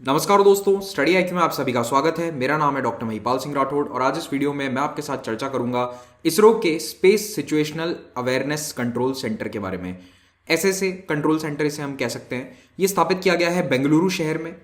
नमस्कार दोस्तों, study IQ में आप सभी का स्वागत है। मेरा नाम है डॉक्टर महिपाल सिंह राठौड़ और आज इस वीडियो में मैं आपके साथ चर्चा करूंगा इसरो के space situational awareness control centre के बारे में। एसएसए कंट्रोल सेंटर इसे हम कह सकते हैं। ये स्थापित किया गया है बेंगलुरु शहर में।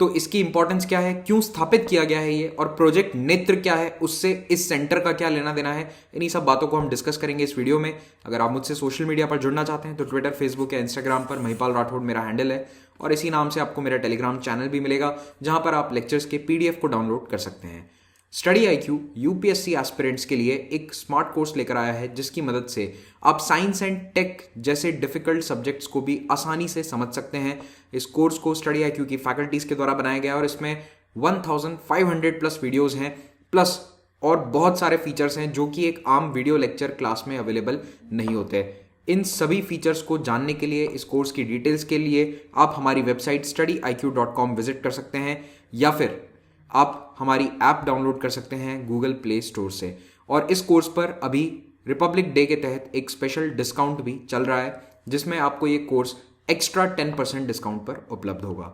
तो इसकी इंपॉर्टेंस क्या है, क्यों स्थापित किया गया है ये, और प्रोजेक्ट नेत्र क्या है, उससे इस सेंटर का क्या लेना देना है, इन्हीं सब बातों को हम डिस्कस करेंगे इस वीडियो में। अगर आप मुझसे सोशल मीडिया पर जुड़ना चाहते हैं तो ट्विटर, फेसबुक या इंस्टाग्राम पर महिपाल राठौड़ मेरा हैंडल है और इसी नाम से आपको मेरा टेलीग्राम चैनल भी मिलेगा जहां पर आप लेक्चर्स के पीडीएफ को डाउनलोड कर सकते हैं। स्टडी आईक्यू यूपीएससी एस्पिरेंट्स के लिए एक स्मार्ट कोर्स लेकर आया है जिसकी मदद से आप साइंस एंड टेक जैसे डिफिकल्ट सब्जेक्ट्स को भी आसानी से समझ सकते हैं। इस कोर्स को स्टडी आईक्यू की फैकल्टीज के द्वारा बनाया गया है और इसमें 1500 प्लस वीडियोस हैं, प्लस और बहुत सारे फीचर्स हैं जो कि एक आम वीडियो लेक्चर क्लास में अवेलेबल नहीं होते। इन सभी फीचर्स को जानने के लिए, इस कोर्स की डिटेल्स के लिए आप हमारी वेबसाइट studiiq.com विजिट कर सकते हैं या फिर आप हमारी ऐप डाउनलोड कर सकते हैं गूगल प्ले स्टोर से। और इस कोर्स पर अभी रिपब्लिक डे के तहत एक स्पेशल डिस्काउंट भी चल रहा है जिसमें आपको ये कोर्स एक्स्ट्रा 10% डिस्काउंट पर उपलब्ध होगा।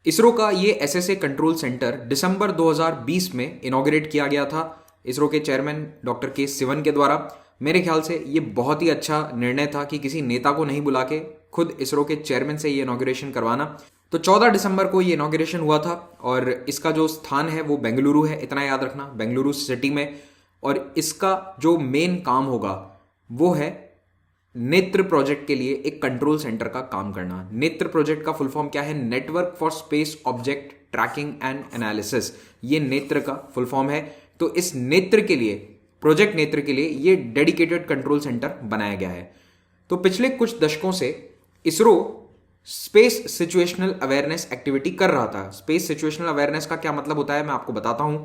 इसरो का ये एसएसए कंट्रोल सेंटर दिसंबर 2020 में इनॉग्रेट किया गया था इसरो के चेयरमैन डॉक्टर के सिवन के द्वारा। मेरे ख्याल से ये बहुत ही अच्छा निर्णय था कि किसी नेता को नहीं बुला के खुद इसरो के चेयरमैन से ये इनॉग्रेशन करवाना। तो 14 दिसंबर को ये इनॉग्रेशन हुआ था और इसका जो स्थान है वो बेंगलुरु है, इतना याद रखना, बेंगलुरु सिटी में। और इसका जो मेन काम होगा वो है नेत्र प्रोजेक्ट के लिए एक कंट्रोल सेंटर का काम करना। नेत्र प्रोजेक्ट का फुल फॉर्म क्या है? Network for space object tracking and analysis. ये नेत्र का फुल फॉर्म है। तो इस नेत्र के लिए, प्रोजेक्ट नेत्र के लिए ये डेडिकेटेड कंट्रोल सेंटर बनाया गया है। तो पिछले कुछ दशकों से ISRO space situational awareness activity कर रहा था। स्पेस सिचुएशनल अवेयरनेस का क्या मतलब होता है मैं आपको बताता हूं।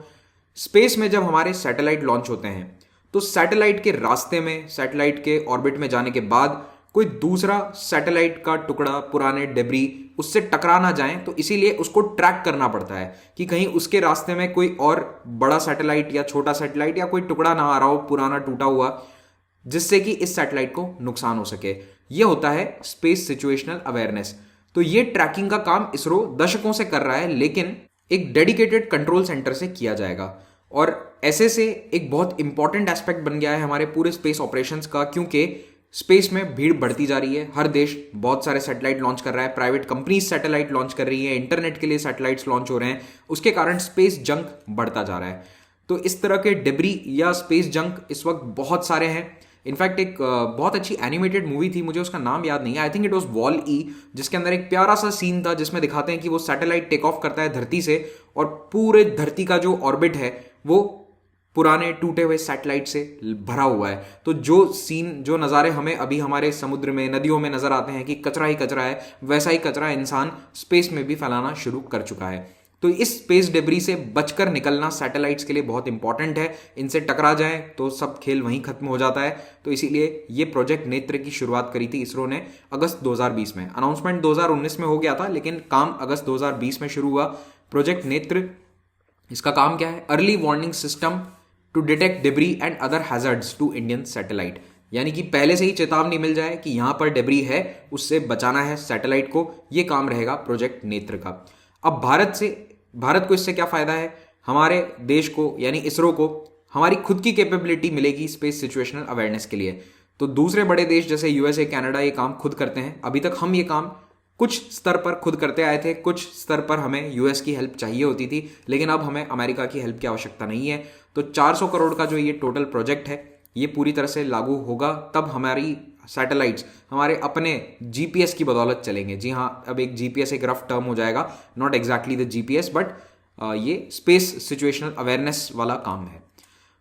स्पेस में जब हमारे सैटेलाइट लॉन्च होते हैं तो सैटेलाइट के रास्ते में, सैटेलाइट के ऑर्बिट में जाने के बाद कोई दूसरा सैटेलाइट का टुकड़ा, पुराने डेब्री उससे टकरा ना जाए, तो इसीलिए उसको ट्रैक करना पड़ता है कि कहीं उसके रास्ते में कोई और बड़ा सैटेलाइट या छोटा सैटेलाइट या कोई टुकड़ा ना आ रहा हो पुराना टूटा हुआ, जिससे कि इस सैटेलाइट को नुकसान हो सके। यह होता है स्पेस सिचुएशनल अवेयरनेस। तो ये ट्रैकिंग का काम इसरो दशकों से कर रहा है, लेकिन एक डेडिकेटेड कंट्रोल सेंटर से किया जाएगा। और ऐसे से एक बहुत इंपॉर्टेंट एस्पेक्ट बन गया है हमारे पूरे स्पेस ऑपरेशंस का, क्योंकि स्पेस में भीड़ बढ़ती जा रही है। हर देश बहुत सारे सैटेलाइट लॉन्च कर रहा है, प्राइवेट कंपनीज सैटेलाइट लॉन्च कर रही है, इंटरनेट के लिए सैटेलाइट्स लॉन्च हो रहे हैं। उसके कारण स्पेस जंक बढ़ता जा रहा है। तो इस तरह के डिब्री या स्पेस जंक इस वक्त बहुत सारे हैं। इनफैक्ट एक बहुत अच्छी एनिमेटेड मूवी थी, मुझे उसका नाम याद नहीं है, I think it was wall E, जिसके अंदर एक प्यारा सा सीन था जिसमें दिखाते हैं कि वो सैटेलाइट टेक ऑफ करता है धरती से और पूरे धरती का जो ऑर्बिट है वो पुराने टूटे हुए सैटेलाइट से भरा हुआ है। तो जो सीन, जो नज़ारे हमें अभी हमारे समुद्र में, नदियों में नजर आते हैं कि कचरा ही कचरा है, वैसा ही कचरा इंसान स्पेस में भी फैलाना शुरू कर चुका है। तो इस स्पेस डेब्री से बचकर निकलना सैटेलाइट्स के लिए बहुत इंपॉर्टेंट है। इनसे टकरा जाए तो सब खेल वहीं खत्म हो जाता है। तो इसीलिए ये प्रोजेक्ट नेत्र की शुरुआत करी थी इसरो ने अगस्त 2020 में। अनाउंसमेंट 2019 में हो गया था, लेकिन काम अगस्त 2020 में शुरू हुआ। प्रोजेक्ट नेत्र, इसका काम क्या है? Early warning system to detect debris and other hazards to Indian satellite. यानी कि पहले से ही चेतावनी मिल जाए कि यहां पर डेब्री है, उससे बचाना है सैटेलाइट को। यह काम रहेगा प्रोजेक्ट नेत्र का। अब भारत को इससे क्या फायदा है? हमारे देश को यानी इसरो को हमारी खुद की कैपेबिलिटी मिलेगी स्पेस सिचुएशनल अवेयरनेस के लिए। तो दूसरे बड़े देश जैसे यूएसए, कनाडा ये काम खुद करते हैं। अभी तक हम ये काम कुछ स्तर पर खुद करते आए थे, कुछ स्तर पर हमें यूएस की हेल्प चाहिए होती थी, लेकिन अब हमें अमेरिका की हेल्प की आवश्यकता नहीं है। तो 400 करोड़ का जो ये टोटल प्रोजेक्ट है ये पूरी तरह से लागू होगा, तब हमारी सैटेलाइट्स हमारे अपने जीपीएस की बदौलत चलेंगे। जी हाँ, अब एक जीपीएस एक रफ टर्म हो जाएगा, not exactly the GPS, but ये स्पेस सिचुएशनल अवेयरनेस वाला काम है।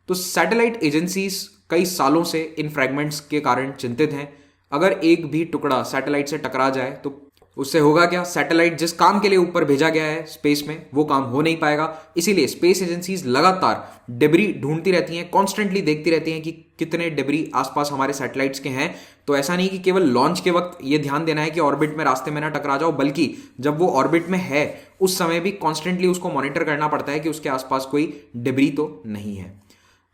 तो सैटेलाइट एजेंसीज कई सालों से इन फ्रैगमेंट्स के कारण चिंतित हैं। अगर एक भी टुकड़ा सैटेलाइट से टकरा जाए तो उससे होगा क्या? सैटेलाइट जिस काम के लिए ऊपर भेजा गया है स्पेस में, वो काम हो नहीं पाएगा। इसीलिए स्पेस एजेंसीज लगातार डेब्री ढूंढती रहती हैं, कॉन्स्टेंटली देखती रहती हैं कि कितने डेब्री आसपास हमारे सैटेलाइट्स के हैं। तो ऐसा नहीं कि केवल लॉन्च के वक्त ये ध्यान देना है कि ऑर्बिट में रास्ते में ना टकरा जाओ, बल्कि जब वो ऑर्बिट में है उस समय भी कॉन्स्टेंटली उसको मॉनिटर करना पड़ता है कि उसके आसपास कोई डेब्री तो नहीं है।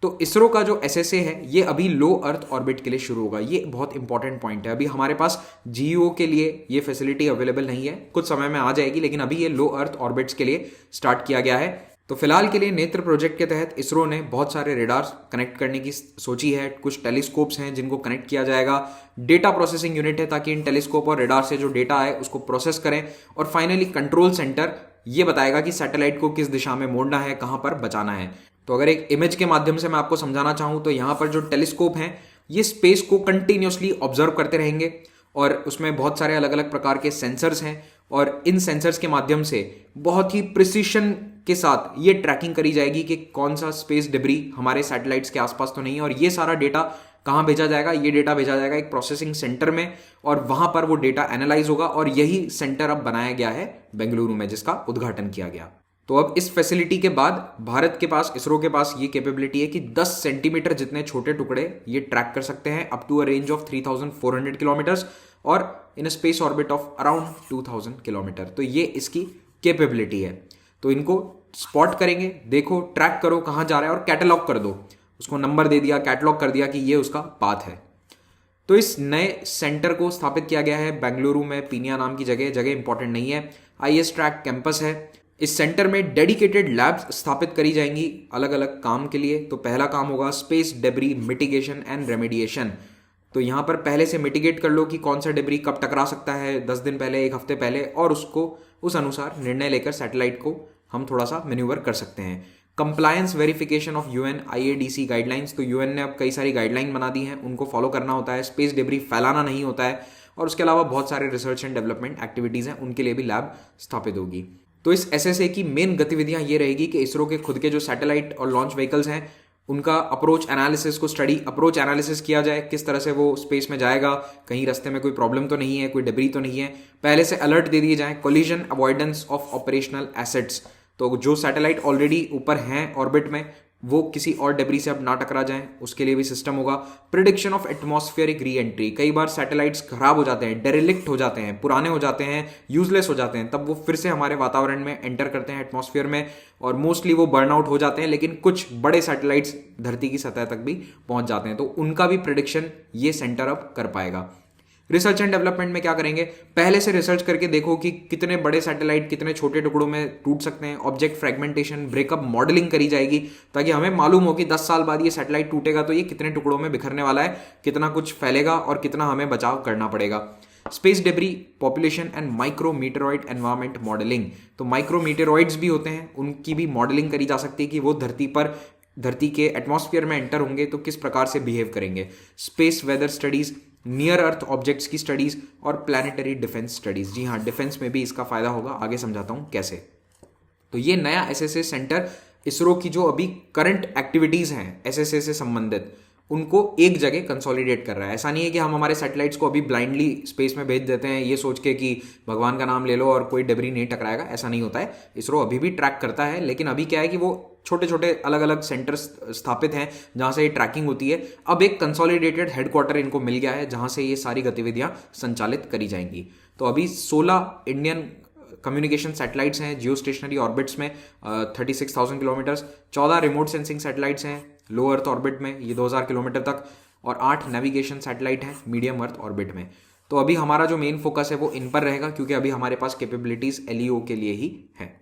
तो इसरो का जो एसएसए है ये अभी लो अर्थ ऑर्बिट के लिए शुरू होगा। ये बहुत इंपॉर्टेंट पॉइंट है। अभी हमारे पास जीओ के लिए ये फैसिलिटी अवेलेबल नहीं है, कुछ समय में आ जाएगी, लेकिन अभी ये लो अर्थ ऑर्बिट्स के लिए स्टार्ट किया गया है। तो फिलहाल के लिए नेत्र प्रोजेक्ट के तहत इसरो ने बहुत सारे रेडार्स कनेक्ट करने की सोची है। कुछ टेलीस्कोप्स हैं जिनको कनेक्ट किया जाएगा, डेटा प्रोसेसिंग यूनिट है ताकि इन टेलीस्कोप और रेडार से जो डेटा आए उसको प्रोसेस करें, और फाइनली कंट्रोल सेंटर ये बताएगा कि सैटेलाइट को किस दिशा में मोड़ना है, कहां पर बचाना है। तो अगर एक इमेज के माध्यम से मैं आपको समझाना चाहूं तो यहां पर जो टेलीस्कोप हैं ये स्पेस को कंटिन्यूसली ऑब्जर्व करते रहेंगे, और उसमें बहुत सारे अलग अलग प्रकार के सेंसर्स हैं, और इन सेंसर्स के माध्यम से बहुत ही प्रिसिशन के साथ ये ट्रैकिंग करी जाएगी कि कौन सा स्पेस डिब्री हमारे सैटेलाइट्स के आसपास तो नहीं है। और ये सारा डेटा कहाँ भेजा जाएगा? ये डेटा भेजा जाएगा एक प्रोसेसिंग सेंटर में, और वहां पर वो डेटा एनालाइज होगा, और यही सेंटर अब बनाया गया है बेंगलुरु में, जिसका उद्घाटन किया गया। तो अब इस फैसिलिटी के बाद भारत के पास, इसरो के पास ये कैपेबिलिटी है कि 10 सेंटीमीटर जितने छोटे टुकड़े ये ट्रैक कर सकते हैं, up to a range of 3400 kilometres, और in space orbit of around 2000 kilometre. तो ये इसकी कैपेबिलिटी है। तो इनको स्पॉट करेंगे, देखो, ट्रैक करो कहाँ जा रहा है, और कैटलॉग कर दो, उसको नंबर दे दिया, कैटलॉग कर दिया कि ये उसका पाथ है। तो इस नए सेंटर को स्थापित किया गया है बेंगलुरु में, पीनिया नाम की जगह इंपॉर्टेंट नहीं है, आईएस ट्रैक कैंपस है। इस सेंटर में डेडिकेटेड लैब्स स्थापित करी जाएंगी अलग अलग काम के लिए। तो पहला काम होगा space debris mitigation and remediation. तो यहाँ पर पहले से मिटिगेट कर लो कि कौन सा डेब्री कब टकरा सकता है, 10 दिन पहले, 1 हफ्ते पहले, और उसको उस अनुसार निर्णय लेकर सैटेलाइट को हम थोड़ा सा मैन्यूवर कर सकते हैं। Compliance verification of UN IADC guidelines. तो यूएन ने अब कई सारी गाइडलाइन बना दी हैं, उनको फॉलो करना होता है, स्पेस डेब्री फैलाना नहीं होता है, और उसके अलावा बहुत सारे रिसर्च एंड डेवलपमेंट एक्टिविटीज़ हैं, उनके लिए भी लैब स्थापित होगी। तो इस एसएसए की मेन गतिविधियां ये रहेगी कि इसरो के खुद के जो सैटेलाइट और लॉन्च व्हीकल्स हैं उनका अप्रोच एनालिसिस को अप्रोच एनालिसिस किया जाए, किस तरह से वो स्पेस में जाएगा, कहीं रास्ते में कोई प्रॉब्लम तो नहीं है, कोई डेब्री तो नहीं है, पहले से अलर्ट दे दिए जाए। Collision avoidance of operational assets. तो जो सैटेलाइट ऑलरेडी ऊपर हैं ऑर्बिट में, वो किसी और डेब्री से अब ना टकरा जाएं, उसके लिए भी सिस्टम होगा। Prediction of atmospheric re entry. कई बार सैटेलाइट्स खराब हो जाते हैं, डेरिलिक्ट हो जाते हैं, पुराने हो जाते हैं, यूजलेस हो जाते हैं, तब वो फिर से हमारे वातावरण में एंटर करते हैं, एटमॉस्फेयर में, और मोस्टली वो बर्न आउट हो जाते हैं। लेकिन कुछ बड़े सैटेलाइट्स धरती की सतह तक भी पहुंच जाते हैं, तो उनका भी प्रिडिक्शन ये सेंटर अब कर पाएगा। रिसर्च एंड डेवलपमेंट में क्या करेंगे? पहले से रिसर्च करके देखो कि कितने बड़े सैटेलाइट कितने छोटे टुकड़ों में टूट सकते हैं। ऑब्जेक्ट फ्रेगमेंटेशन, ब्रेकअप मॉडलिंग करी जाएगी, ताकि हमें मालूम हो कि 10 साल बाद ये सैटेलाइट टूटेगा तो ये कितने टुकड़ों में बिखरने वाला है, कितना कुछ फैलेगा और कितना हमें बचाव करना पड़ेगा। Space debris population and micrometeoroid environment modelling. तो माइक्रोमीटेरॉइड्स भी होते हैं, उनकी भी मॉडलिंग करी जा सकती है कि वो धरती के एटमॉस्फेयर में एंटर होंगे तो किस प्रकार से बिहेव करेंगे। Space weather studies, near earth objects की स्टडीज, और प्लानिटरी डिफेंस स्टडीज। जी हाँ, डिफेंस में भी इसका फायदा होगा, आगे समझाता हूं कैसे। तो ये नया एसएसए सेंटर इसरो की जो अभी करंट एक्टिविटीज हैं एसएसए से संबंधित, उनको एक जगह कंसोलिडेट कर रहा है। ऐसा नहीं है कि हम हमारे सैटेलाइट्स को अभी ब्लाइंडली स्पेस में भेज देते हैं ये सोच के कि भगवान का नाम ले लो और कोई डेब्री नहीं टकराएगा, ऐसा नहीं होता है। इसरो अभी भी ट्रैक करता है, लेकिन अभी क्या है कि वो छोटे छोटे अलग अलग सेंटर्स स्थापित हैं जहां से ये ट्रैकिंग होती है। अब एक कंसोलिडेटेड हेडक्वार्टर इनको मिल गया है जहां से ये सारी गतिविधियां संचालित करी जाएंगी। तो अभी 16 इंडियन कम्युनिकेशन सैटेलाइट्स हैं जियो स्टेशनरी ऑर्बिट्स में, 36,000 किलोमीटर्स, 14 रिमोट सेंसिंग सैटेलाइट्स हैं लो अर्थ ऑर्बिट में, ये 2000 किलोमीटर तक, और 8 नेविगेशन सैटेलाइट हैं मीडियम अर्थ ऑर्बिट में। तो अभी हमारा जो मेन फोकस है वो इन पर रहेगा, क्योंकि अभी हमारे पास कैपेबिलिटीज LEO के लिए ही है।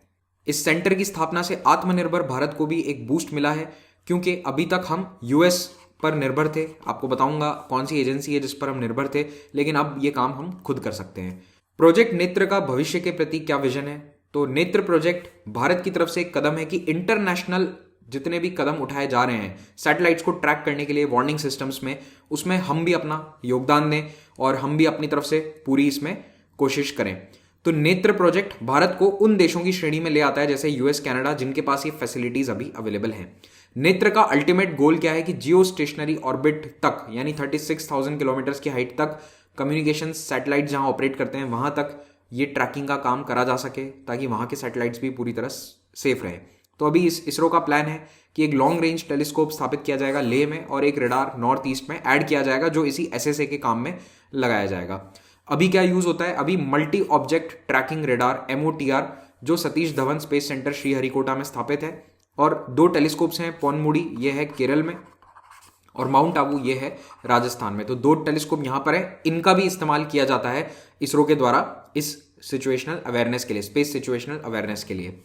इस सेंटर की स्थापना से आत्मनिर्भर भारत को भी एक बूस्ट मिला है, क्योंकि अभी तक हम US पर निर्भर थे। आपको बताऊंगा कौन सी एजेंसी है जिस पर हम निर्भर थे, लेकिन अब ये काम हम खुद कर सकते हैं। प्रोजेक्ट नेत्र का भविष्य के प्रति क्या विजन है? तो नेत्र प्रोजेक्ट भारत की तरफ से एक कदम है कि इंटरनेशनल जितने भी कदम उठाए जा रहे हैं सैटेलाइट्स को ट्रैक करने के लिए वार्निंग सिस्टम्स में, उसमें हम भी अपना योगदान दें और हम भी अपनी तरफ से पूरी इसमें कोशिश करें। तो नेत्र प्रोजेक्ट भारत को उन देशों की श्रेणी में ले आता है जैसे US, कनाडा, जिनके पास ये फैसिलिटीज अभी अवेलेबल हैं। नेत्र का अल्टीमेट गोल क्या है कि जियो स्टेशनरी ऑर्बिट तक, यानी 36,000 किलोमीटर की हाइट तक कम्युनिकेशन सैटेलाइट जहां ऑपरेट करते हैं वहां तक ये ट्रैकिंग का काम करा जा सके, ताकि वहां के सैटेलाइट्स भी पूरी तरह सेफ रहे। तो अभी इसरो का प्लान है कि एक लॉन्ग रेंज टेलीस्कोप स्थापित किया जाएगा लेह में, और एक रडार नॉर्थ ईस्ट में ऐड किया जाएगा जो इसी एसएसए के काम में लगाया जाएगा। अभी क्या यूज होता है? अभी multi object tracking radar MOTR जो सतीश धवन स्पेस सेंटर श्रीहरिकोटा में स्थापित है, और 2 टेलीस्कोप्स हैं, पोनमुडी ये है केरल में और माउंट आबू ये है राजस्थान में। तो 2 टेलीस्कोप यहाँ पर है, इनका भी इस्तेमाल किया जाता है इसरो के द्वारा इस सिचुएशनल अवेयरनेस के लिए, स्पेस सिचुएशनल अवेयरनेस के लिए।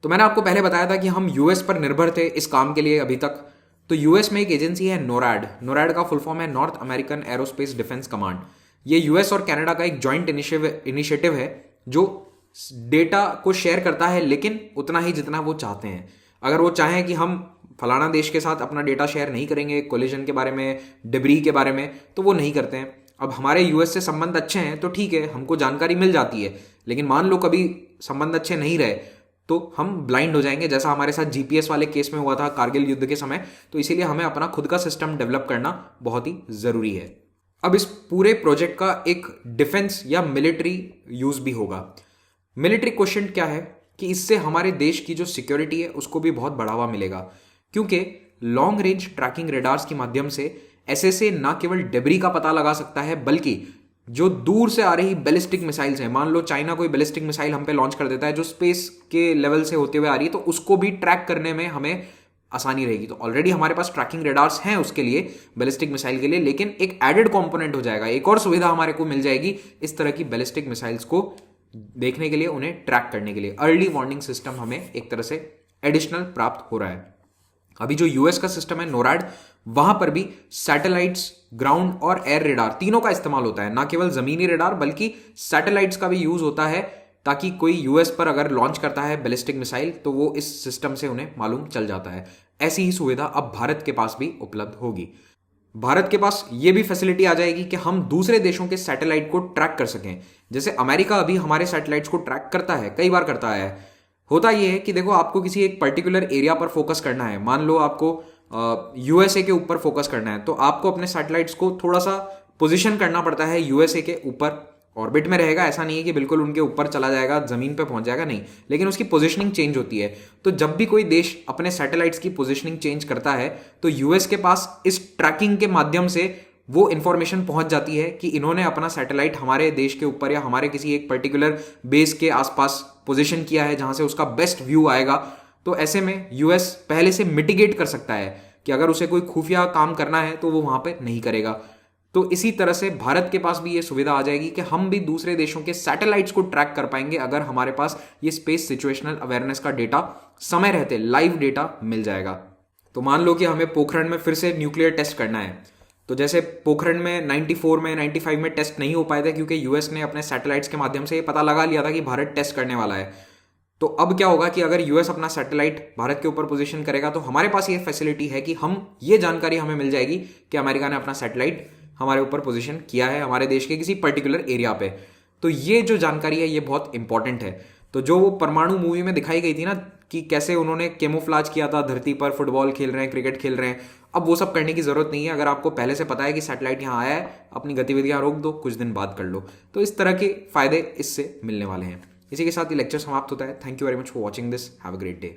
तो मैंने आपको पहले बताया था कि हम यूएस पर निर्भर थे इस काम के लिए अभी तक। तो यूएस में एक एजेंसी है नोरैड, नोरैड का फुल फॉर्म है north American aerospace defence command. ये यूएस और कनाडा का एक जॉइंट इनिशिएटिव है जो डेटा को शेयर करता है, लेकिन उतना ही जितना वो चाहते हैं। अगर वो चाहें कि हम फलाना देश के साथ अपना डेटा शेयर नहीं करेंगे कोलिजन के बारे में, डिब्री के बारे में, तो वो नहीं करते हैं। अब हमारे यूएस से संबंध अच्छे हैं तो ठीक है, हमको जानकारी मिल जाती है, लेकिन मान लो कभी संबंध अच्छे नहीं रहे तो हम ब्लाइंड हो जाएंगे, जैसा हमारे साथ जीपीएस वाले केस में हुआ था कारगिल युद्ध के समय। तो इसीलिए हमें अपना खुद का सिस्टम डेवलप करना बहुत ही जरूरी है। अब इस पूरे प्रोजेक्ट का एक डिफेंस या मिलिट्री यूज भी होगा। मिलिट्री क्वेश्चन क्या है कि इससे हमारे देश की जो सिक्योरिटी है उसको भी बहुत बढ़ावा मिलेगा, क्योंकि लॉन्ग रेंज ट्रैकिंग रेडार्स के माध्यम से एसएसए ना केवल डेब्री का पता लगा सकता है, बल्कि जो दूर से आ रही बैलिस्टिक मिसाइल्स हैं, मान लो चाइना कोई बैलिस्टिक मिसाइल हम पे लॉन्च कर देता है जो स्पेस के लेवल से होते हुए आ रही है, तो उसको भी ट्रैक करने में हमें आसानी रहेगी। तो ऑलरेडी हमारे पास ट्रैकिंग रेडार्स हैं उसके लिए, बैलिस्टिक मिसाइल के लिए, लेकिन एक एडेड कंपोनेंट हो जाएगा, एक और सुविधा हमारे को मिल जाएगी इस तरह की बैलिस्टिक मिसाइल्स को देखने के लिए, उन्हें ट्रैक करने के लिए। अर्ली वार्निंग सिस्टम हमें एक तरह से एडिशनल प्राप्त हो रहा है। अभी जो यूएस का सिस्टम है नोरैड, वहां पर भी सैटेलाइट्स, ग्राउंड और एयर रेडार तीनों का इस्तेमाल होता है। ना केवल जमीनी रेडार बल्कि सैटेलाइट्स का भी यूज होता है, ताकि कोई यूएस पर अगर लॉन्च करता है बैलिस्टिक मिसाइल तो वो इस सिस्टम से उन्हें मालूम चल जाता है। ऐसी ही सुविधा अब भारत के पास भी उपलब्ध होगी। भारत के पास ये भी फैसिलिटी आ जाएगी कि हम दूसरे देशों के सैटेलाइट को ट्रैक कर सकें। जैसे अमेरिका अभी हमारे सैटेलाइट्स को ट्रैक करता है, कई बार करता है। होता यह है कि देखो, आपको किसी एक पर्टिकुलर एरिया पर फोकस करना है, मान लो आपको यूएसए के ऊपर फोकस करना है, तो आपको अपने सैटेलाइट्स को थोड़ा सा पोजीशन करना पड़ता है यूएसए के ऊपर। ऑर्बिट में रहेगा, ऐसा नहीं है कि बिल्कुल उनके ऊपर चला जाएगा, जमीन पे पहुंच जाएगा, नहीं, लेकिन उसकी पोजीशनिंग चेंज होती है। तो जब भी कोई देश अपने सैटेलाइट्स की पोजीशनिंग चेंज करता है तो यूएस के पास इस ट्रैकिंग के माध्यम से वो इंफॉर्मेशन पहुंच जाती है कि इन्होंने अपना सैटेलाइट हमारे देश के ऊपर या हमारे किसी एक पर्टिकुलर बेस के आसपास पोजीशन किया है जहां से उसका बेस्ट व्यू आएगा। तो ऐसे में यूएस पहले से मिटिगेट कर सकता है कि अगर उसे कोई खुफिया काम करना है तो वो वहां पे नहीं करेगा। तो इसी तरह से भारत के पास भी ये सुविधा आ जाएगी कि हम भी दूसरे देशों के सैटेलाइट्स को ट्रैक कर पाएंगे अगर हमारे पास ये स्पेस सिचुएशनल अवेयरनेस का डेटा समय रहते लाइव डेटा मिल जाएगा। तो मान लो कि हमें पोखरण में फिर से न्यूक्लियर टेस्ट करना है, तो जैसे पोखरण में 94 में 95 में टेस्ट नहीं हो पाए थे क्योंकि यूएस ने अपने सैटेलाइट्स के माध्यम से ये पता लगा लिया था कि भारत टेस्ट करने वाला है। तो अब क्या होगा कि अगर यूएस अपना सैटेलाइट भारत के ऊपर पोजीशन करेगा तो हमारे पास ये फैसिलिटी है कि हम ये जानकारी हमें मिल जाएगी कि अमेरिका ने अपना सैटेलाइट हमारे ऊपर पोजीशन किया है हमारे देश के किसी पर्टिकुलर एरिया पे। तो ये जो जानकारी है ये बहुत इंपॉर्टेंट है। तो जो वो परमाणु मूवी में दिखाई गई थी ना कि कैसे उन्होंने कैमोफ्लाज किया था, धरती पर फुटबॉल खेल रहे हैं, क्रिकेट खेल रहे हैं, अब वो सब करने की जरूरत नहीं है। अगर आपको पहले से पता है कि सैटेलाइट यहाँ आया है, अपनी गतिविधियां रोक दो, कुछ दिन बाद कर लो। तो इस तरह के फायदे इससे मिलने वाले हैं। इसी के साथ ये लेक्चर समाप्त होता है। Thank you very much for watching this. Have a great day.